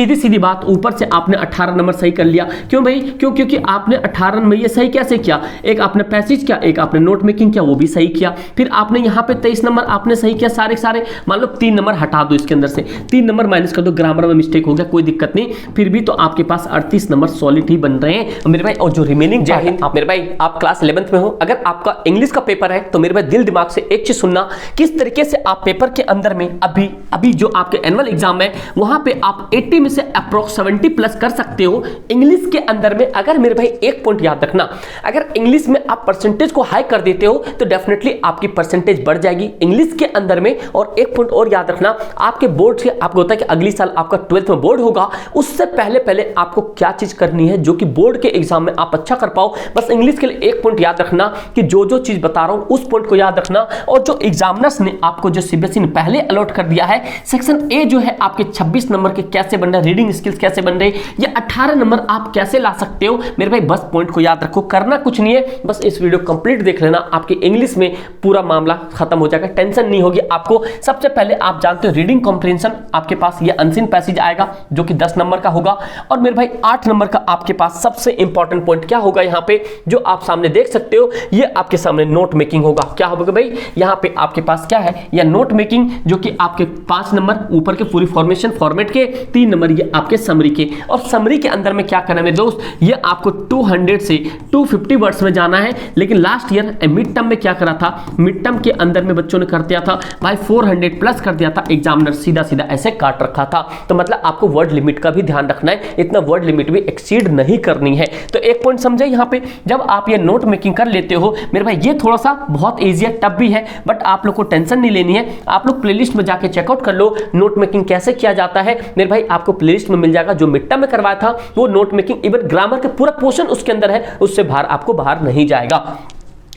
सीधी सीधी बात, ऊपर से आपने 18 नंबर सही कर लिया। क्यों भाई? क्योंकि आपने 18 नंबर ये सही कैसे किया, एक आपने पैसेज किया, एक आपने नोट मेकिंग किया, वो भी सही किया। फिर आपने यहाँ पे 23 नंबर आपने सही किया सारे सारे। मान लो 3 नंबर हटा दो इसके अंदर से, 3 नंबर माइनस कर दो, ग्रामर में मिस्टेक हो गया, कोई दिक्कत नहीं, फिर भी तो आपके पास 38 नंबर सॉलिड ही बन रहे हैं मेरे भाई। और जो रिमेनिंग आप मेरे भाई आप क्लास 11th में हो, अगर आपका इंग्लिश का पेपर है तो मेरे भाई दिल दिमाग से एक चीज सुनना, किस तरीके से आप पेपर के अंदर में अभी जो आपके एनुअल एग्जाम है वहां पे आप 80 में से अप्रोक्स 70 प्लस कर सकते हो। इंग्लिश के अंदर में अगर मेरे भाई एक पॉइंट याद रखना, अगर इंग्लिश में आप परसेंटेज को हाई कर देते हो तो डेफिनेटली आपकी परसेंटेज बढ़ जाएगी इंग्लिश के अंदर में। और एक पॉइंट और याद रखना, आपके बोर्ड से आपको होता है कि अगली साल आपका 12th में बोर्ड होगा, उससे पहले आपको क्या चीज करनी है जो कि बोर्ड के एग्जाम में आप अच्छा कर पाओ। बस इंग्लिश के लिए एक पॉइंट याद रखना कि जो चीज बता रहा हूं उस पॉइंट को याद रखना। और जो एग्जामिनर्स ने आपको जो सीबीएसई ने पहले अलॉट कर दिया है, सेक्शन ए जो है आपके 26 नंबर के कैसे बन रहे, रीडिंग स्किल्स कैसे बन रहे, या 18 नंबर आप कैसे ला सकते हो मेरे भाई, बस पॉइंट को याद रखो, करना कुछ नहीं है, बस इस वीडियो कंप्लीट देख लेना, आपके इंग्लिश में पूरा मामला खत्म हो जाएगा, टेंशन नहीं होगी आपको। सबसे पहले आप जानते हो रीडिंग कॉम्प्रिहेंशन आपके पास ये अनसीन पैसेज आएगा जो कि 10 नंबर का होगा। और मेरे भाई 8 नंबर का आपके पास सबसे इंपॉर्टेंट पॉइंट क्या होगा यहाँ पे, जो आप सामने देख सकते हो, ये आपके सामने नोट मेकिंग होगा। क्या होगा भाई, यहाँ पे आपके पास क्या है, या नोट मेकिंग, जो कि आपके 5 नंबर ऊपर के पूरी फॉर्मेशन फॉर्मेट के, 3 नंबर ये आपके समरी के। और समरी के अंदर में क्या करना है मेरे दोस्त, ये आपको 200 से 250 वर्ड्स में जाना है। लेकिन लास्ट ईयर मिड टर्म में क्या करा था, मिड टर्म के अंदर में बच्चों ने कर दिया था भाई 400 प्लस कर दिया था, एग्जामिनर सीधा सीधा ऐसे काट रखा था। तो मतलब आपको वर्ड लिमिट का भी ध्यान रखना है, इतना वर्ड लिमिट भी एक्सीड नहीं करनी है। तो एक पॉइंट समझे यहाँ पे, जब आप ये नोट मेकिंग कर लेते हो मेरे भाई, ये थोड़ा सा बहुत ईजी है, टफ भी है, बट आप लोग को टेंशन नहीं लेनी है। आप लोग प्लेलिस्ट में जाके चेकआउट कर लो नोट मेकिंग कैसे किया जाता है मेरे भाई, आपको प्लेलिस्ट में मिल जाएगा। जो मिड टर्म में करवाया था वो नोट मेकिंग, इवन ग्रामर के पूरा पोर्शन उसके अंदर है, उससे बाहर आपको बाहर नहीं जाएगा।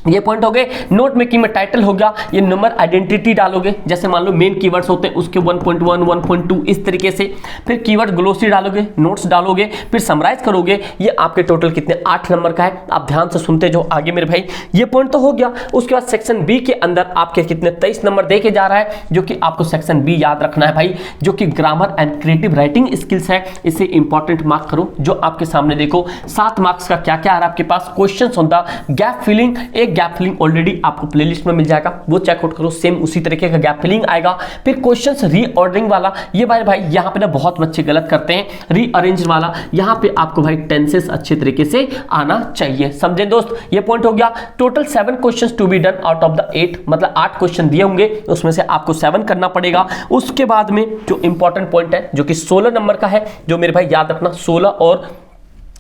ये पॉइंट हो गए। नोट मेकिंग में टाइटल हो गया, ये नंबर आइडेंटिटी डालोगे, जैसे मान लो मेन कीवर्ड्स होते हैं उसके 1.1 1.2 इस तरीके से, फिर कीवर्ड ग्लोसरी डालोगे, नोट्स डालोगे, फिर समराइज करोगे। ये आपके टोटल कितने 8 नंबर का है, आप ध्यान से सुनते जाओ आगे मेरे भाई। ये पॉइंट तो हो गया। उसके बाद सेक्शन बी के अंदर आपके कितने 23 नंबर देके जा रहा है, जो कि आपको सेक्शन बी याद रखना है भाई, जो कि grammar and creative writing skills है। इसे इंपॉर्टेंट मार्क करो। जो आपके सामने देखो 7 मार्क्स का क्या क्या आ रहा है आपके पास, question on the gap filling, एक गैप फिलिंग ऑलरेडी आपको प्लेलिस्ट में मिल जाएगा, वो चेकआउट करो, सेम उसी तरीके का गैप फिलिंग आएगा। फिर क्वेश्चंस रीऑर्डरिंग वाला, ये भाई यहाँ पे ना बहुत बच्चे गलत करते हैं, रीअरेंज वाला, यहाँ पे आपको भाई टेंसेस अच्छे तरीके से आना चाहिए, समझे दोस्त। ये पॉइंट हो गया। Total 7 questions to be done out of the 8, मतलब 8 क्वेश्चन दिए होंगे, उसमें से आपको 7 करना पड़ेगा। उसके बाद में जो इंपॉर्टेंट पॉइंट है जो कि 16 नंबर का है, जो मेरे भाई याद रखना 16 और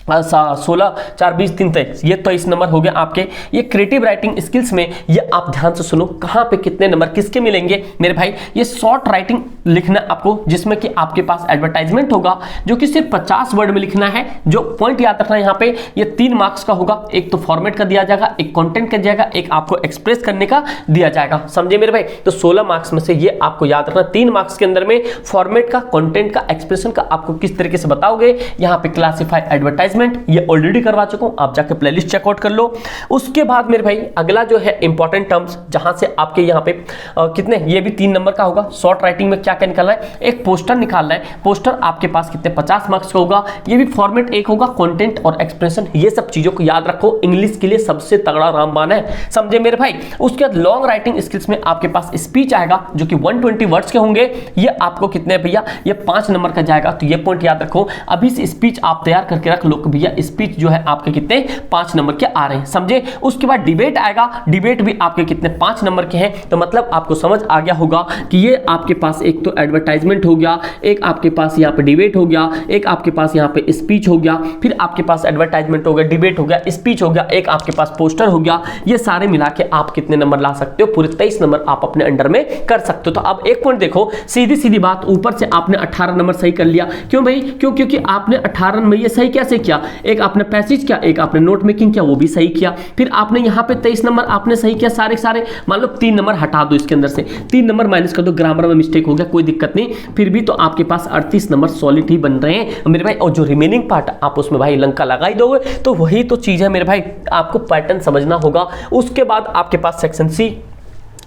16 4 20 3 23, ये 23 नंबर हो गए आपके। ये क्रिएटिव राइटिंग स्किल्स में, ये आप ध्यान से सुनो, कहां पे कितने नंबर किसके मिलेंगे मेरे भाई। ये शॉर्ट राइटिंग लिखना आपको, जिसमें कि आपके पास एडवर्टाइजमेंट होगा जो कि सिर्फ 50 वर्ड में लिखना है। जो पॉइंट याद रखना यहाँ पे, ये 3 मार्क्स का होगा, एक तो फॉर्मेट का दिया जाएगा, एक कंटेंट का दिया जाएगा, एक आपको एक्सप्रेस करने का दिया जाएगा, समझे मेरे भाई। तो 16 मार्क्स में से ये आपको याद रखना, 3 मार्क्स के अंदर में फॉर्मेट का, कंटेंट का, एक्सप्रेशन का आपको किस तरीके से बताओगे। यहाँ पे क्लासिफाइड एडवर्टाइजमेंट ये ऑलरेडी करवा चुका हूं, आप जाके प्लेलिस्ट चेकआउट कर लो। उसके बाद मेरे भाई अगला जो है इंपॉर्टेंट टर्म्स, जहां से आपके यहाँ पे कितने, ये भी 3 नंबर का होगा। शॉर्ट राइटिंग में क्या क्या निकालना है, एक पोस्टर निकालना है। पोस्टर आपके पास कितने 50 मार्क्स का होगा। ये भी फॉर्मेट एक होगा, कंटेंट और एक्सप्रेशन, ये सब चीजों को याद रखो, इंग्लिश के लिए सबसे तगड़ा रामबाण है, समझे मेरे भाई। उसके बाद लॉन्ग राइटिंग स्किल्स में आपके पास स्पीच आएगा, जो कि 120 वर्ड्स के होंगे। ये आपको कितने भैया, ये 5 नंबर का जाएगा। तो ये पॉइंट याद रखो, अभी से स्पीच आप तैयार करके रख लो भैया, स्पीच जो है आपके कितने 5 नंबर के आ रहे हैं, समझे। उसके बाद डिबेट आएगा, डिबेट भी आपके कितने 5 नंबर के हैं। तो मतलब आपको समझ आ गया होगा कि ये आपके पास एक तो एडवर्टाइजमेंट हो गया, एक आपके पास यहाँ पे डिबेट हो गया, एक आपके पास यहाँ पे स्पीच हो गया, फिर आपके पास एडवर्टाइजमेंट हो गया, डिबेट हो गया, स्पीच हो गया, एक आपके पास पोस्टर हो गया। ये सारे मिला के आप कितने नंबर ला सकते हो, पूरे 23 नंबर आप अपने अंडर में कर सकते हो। तो अब एक पॉइंट देखो, सीधी सीधी बात, ऊपर से आपने 18 नंबर सही कर लिया। क्यों भाई? क्योंकि आपने 18 में ये सही कैसे किया, एक आपने पैसेज किया, एक आपने नोट मेकिंग किया, वो भी सही किया। फिर आपने यहाँ पे 23 नंबर आपने सही किया सारे सारे। मान लो 3 नंबर हटा दो इसके अंदर से, 3 नंबर माइनस कर दो, ग्रामर में मिस्टेक हो गया, कोई दिक्कत नहीं, फिर भी तो आपके पास 38 नंबर सॉलिड ही बन रहे हैं मेरे भाई। और जो रिमेनिंग पार्ट आप उसमें भाई लंका लगा ही दोगे, तो वही तो चीज है मेरे भाई, आपको पैटर्न समझना होगा। उसके बाद आपके पास सेक्शन सी,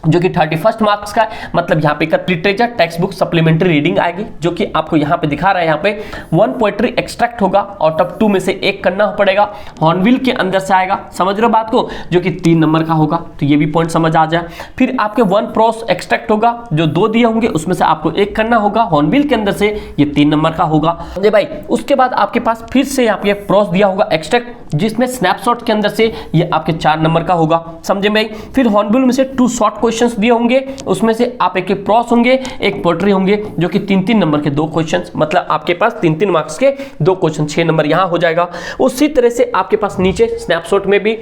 जो कि 31 मार्क्स का है। मतलब यहाँ पे literature text book supplementary reading आएगी, जो कि आपको यहाँ पे दिखा रहा है। यहाँ पे 1 पोएट्री एक्सट्रैक्ट होगा, आउट ऑफ 2 में से 1 करना पड़ेगा, हॉर्नबिल के अंदर से आएगा, समझ रहे हो बात को, जो कि 3 नंबर का होगा, तो ये भी पॉइंट समझ आ जाए। फिर आपके 1 प्रोस एक्सट्रैक्ट होगा, जो 2 दिए होंगे उसमें से आपको 1 करना होगा, हॉर्नबिल के अंदर से, ये 3 नंबर का होगा, समझे भाई। उसके बाद आपके पास फिर से आपके प्रोस दिया होगा एक्सट्रैक्ट, जिसमें स्नैपशॉट के अंदर से ये आपके 4 नंबर का होगा, समझे भाई। फिर हॉर्नबिल में से 2 शॉर्ट क्वेश्चंस दिए होंगे, उसमें से आप एक प्रोस होंगे, एक पोएट्री होंगे, जो कि 3-3 नंबर के 2 क्वेश्चंस, मतलब आपके पास 3-3 मार्क्स के 2 क्वेश्चन, 6 नंबर यहां हो जाएगा। उसी तरह से आपके पास नीचे स्नैपशॉट में भी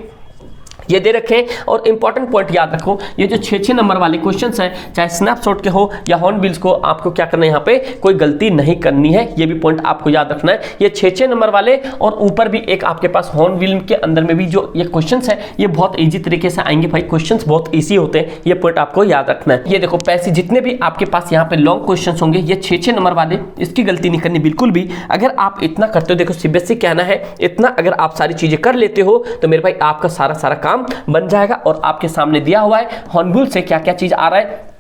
ये दे रखे हैं। और इंपॉर्टेंट पॉइंट याद रखो, ये जो 6-6 नंबर वाले क्वेश्चंस हैं, चाहे स्नैपशॉट के हो या हॉर्नबिल्स को, आपको क्या करना है, यहाँ पे कोई गलती नहीं करनी है, ये भी पॉइंट आपको याद रखना है। ये 6-6 नंबर वाले, और ऊपर भी एक आपके पास हॉर्नबिल के अंदर में भी जो ये क्वेश्चंस है, ये बहुत ईजी तरीके से आएंगे भाई, क्वेश्चंस बहुत ईजी होते हैं, ये पॉइंट आपको याद रखना है। ये देखो पैसे जितने भी आपके पास यहाँ पे लॉन्ग क्वेश्चन होंगे, ये 6-6 नंबर वाले, इसकी गलती नहीं करनी बिल्कुल भी। अगर आप इतना करते हो, देखो सीबीएसई कहना है इतना, अगर आप सारी चीजें कर लेते हो तो मेरे भाई आपका सारा काम बन जाएगा। और आपके सामने दिया हुआ है हॉर्नबिल से क्या क्या चीज आ रहा है,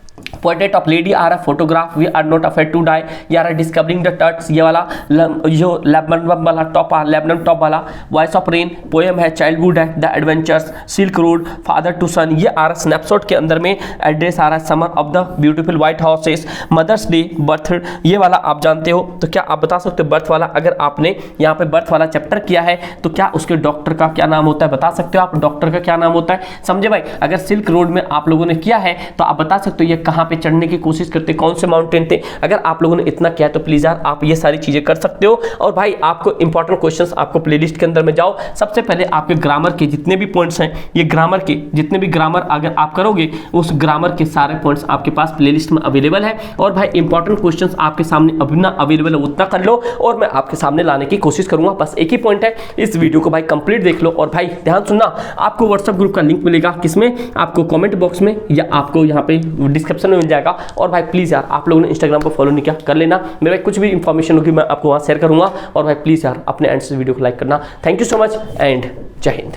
पोर्ट्रेट ऑफ लेडी आ रहा है, photograph, we are not afraid to die, ये आ रहा है डिस्कवरिंग द टर्ट्स, ये वाला जो लेबनन वाला टॉप, लेबनन टॉप वाला, वॉइस ऑफ रेन, पोएम है, चाइल्डहुड है, the adventures, silk road, father to son, ये आ रहा है स्नैपशॉट के अंदर में, एड्रेस आ रहा है, summer of the beautiful white houses, mother's day, birth, ये वाला आप जानते हो। तो क्या आप बता सकते हो बर्थ वाला, अगर आपने यहाँ पे बर्थ वाला चैप्टर किया है तो क्या उसके डॉक्टर का क्या नाम होता है, बता सकते हो आप डॉक्टर का क्या नाम होता है, समझे भाई। अगर सिल्क रोड में आप लोगों ने किया है तो आप बता सकते हो ये कहाँ पे चढ़ने की कोशिश करते, कौन से माउंटेन थे। अगर आप लोगों ने इतना किया तो प्लीज यार आप ये सारी चीजें कर सकते हो। और भाई आपको इंपॉर्टेंट क्वेश्चंस, आपको प्लेलिस्ट के अंदर में जाओ, सबसे पहले आपके ग्रामर के जितने भी पॉइंट्स हैं, ये ग्रामर के जितने भी ग्रामर अगर आप करोगे, उस ग्रामर के सारे पॉइंट्स आपके पास प्लेलिस्ट में अवेलेबल है। और भाई इंपॉर्टेंट क्वेश्चंस आपके सामने अभी अवेलेबल है, उतना कर लो और मैं आपके सामने लाने की कोशिश करूंगा। बस एक ही पॉइंट है, इस वीडियो को भाई कंप्लीट देख लो। और भाई ध्यान सुनना, आपको व्हाट्सएप ग्रुप का लिंक मिलेगा, किसमें, आपको कमेंट बॉक्स में या आपको यहाँ पे डिस्क्रिप्शन में मिल जाएगा। और भाई प्लीज यार आप लोगों ने इंस्टाग्राम को फॉलो नहीं किया, कर लेना, मेरे कुछ भी इंफॉर्मेशन होगी मैं आपको वहां शेयर करूंगा। और भाई प्लीज यार अपने एंड से वीडियो को लाइक करना। Thank you so much and जय हिंद।